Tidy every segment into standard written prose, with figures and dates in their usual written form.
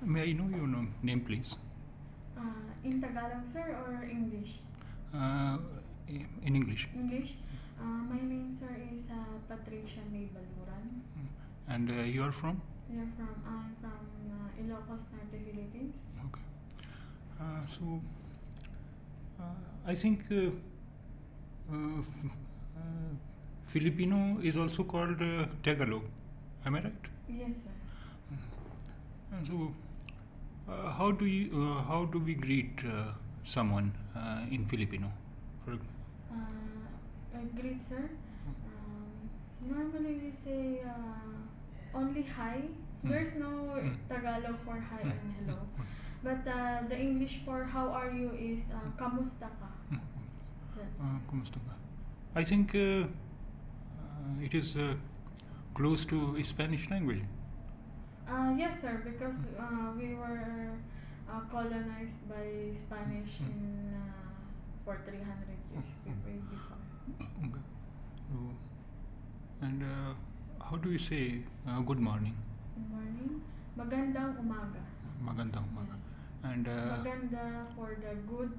May I know your name, please? In Tagalog, sir, or English? Uh, in English. English. My name, sir, is Patricia May Baluran. And you are from? I'm from Ilocos Norte, Philippines. Okay. So, I think Filipino is also called Tagalog. Am I right? Yes, sir. So, how do we greet someone in Filipino? For, Great, sir. Normally we say only hi. There's no Tagalog for hi and hello. But the English for how are you is kamusta ka. That's Kumusta ka? I think it is close to Spanish language. Yes, sir, because we were colonized by Spanish in for 300 years way before. Okay. So, and how do you say good morning? Good morning. Magandang umaga. Magandang umaga. Yes. And Maganda for the good.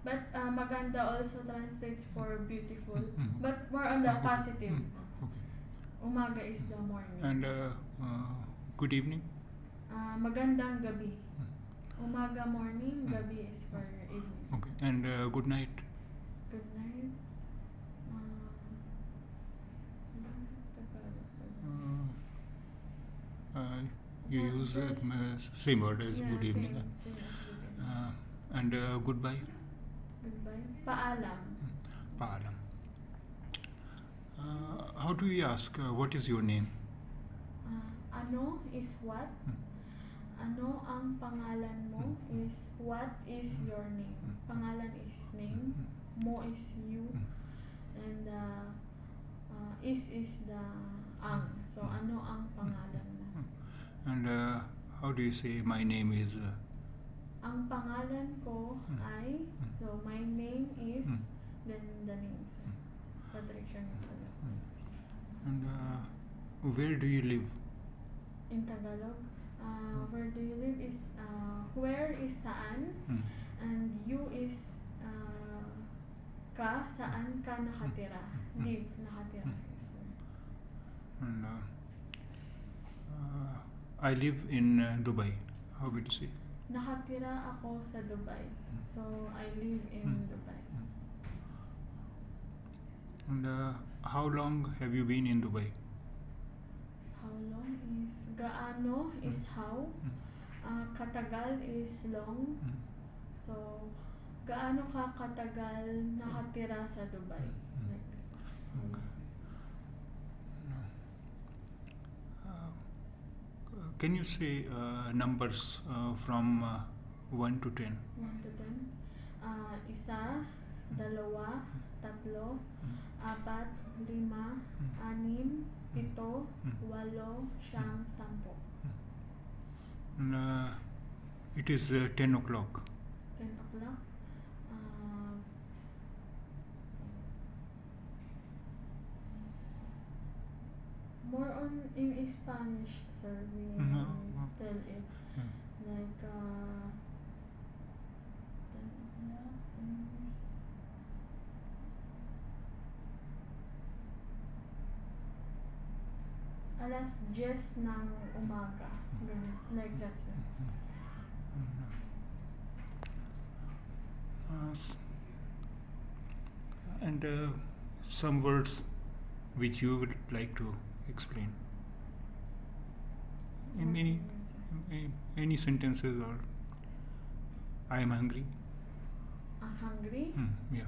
But maganda also translates for beautiful. But more on the positive. okay. Umaga is the morning. And good evening. Magandang gabi. Umaga morning, gabi is for evening. Okay. And good night. Good night. You Yeah, use just- same word as Yeah, good evening. same as good evening. And goodbye. Goodbye. Paalam. Paalam. How do we ask what is your name? Ano is what? Ano ang pangalan mo is what is your name. Pangalan is name. Mo is you. And is the ang. So ano ang pangalan mo? And how do you say my name is? Ang pangalan ko ay, so my name is, then the name, sir. Patricia Nicola. And where do you live? In Tagalog, where do you live is, where is saan, and you is ka, saan ka nakatira. Live, nakatira. Yes, sir. And I live in Dubai. How would you say? Nakatira ako sa Dubai. So, I live in Dubai. And how long have you been in Dubai? How long is, gaano is how, katagal is long. So, gaano ka katagal nakatira sa Dubai? Like this. Okay. Can you say numbers from 1 to 10? 1 to 10. Isa, dalawa, tatlo, apat, lima, anim, pito, walo, siyam, sampo. And, it is 10 o'clock. 10 o'clock. More on in Spanish, sir, we tell it. Like, 10 o'clock is... Alas 10 ng umaga. Ganun. Like that, sir. And some words which you would like to explain in any sentences, or I am hungry. Hungry? Yeah.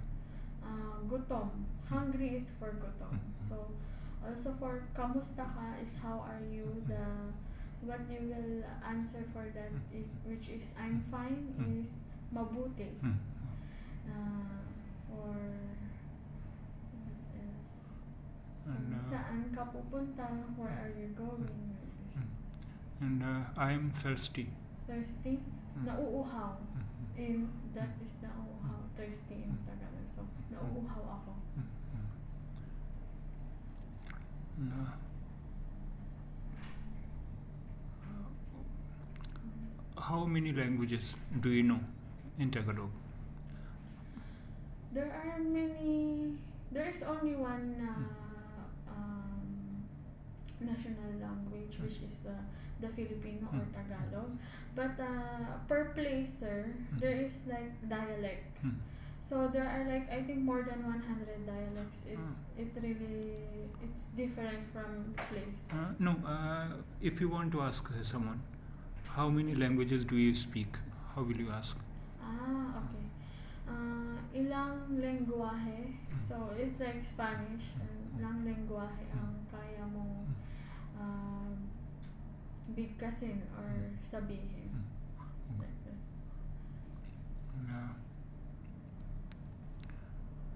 Gutom. Hungry is for gutom. So, also for kamusta ka is how are you. The what you will answer for that is, which is I'm fine, is mabuti. Or what else? And, Saan ka pupunta? Where are you going? Like this. And I am thirsty. Thirsty? Nauuhaw. In that is nauuhaw. Thirsty in Tagalog. So, nauuhaw ako. how many languages do you know in Tagalog? There are many. There is only one national language, which is the Filipino or Tagalog. But per place, sir, there is like dialect. Hmm. So there are like I think more than 100 dialects. Ah. It really it's different from place. No, if you want to ask someone, how many languages do you speak? How will you ask? Okay. Ilang lengguwahe. So it's like Spanish. Ilang lengguwahe ang kaya mong bigkasin or sabihin. Like that.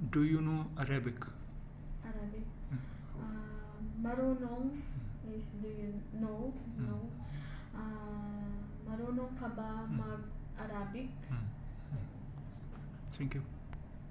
Do you know Arabic? Arabic. Marunong is do you know? No. Marunong ka ba mag-Arabic? Thank you.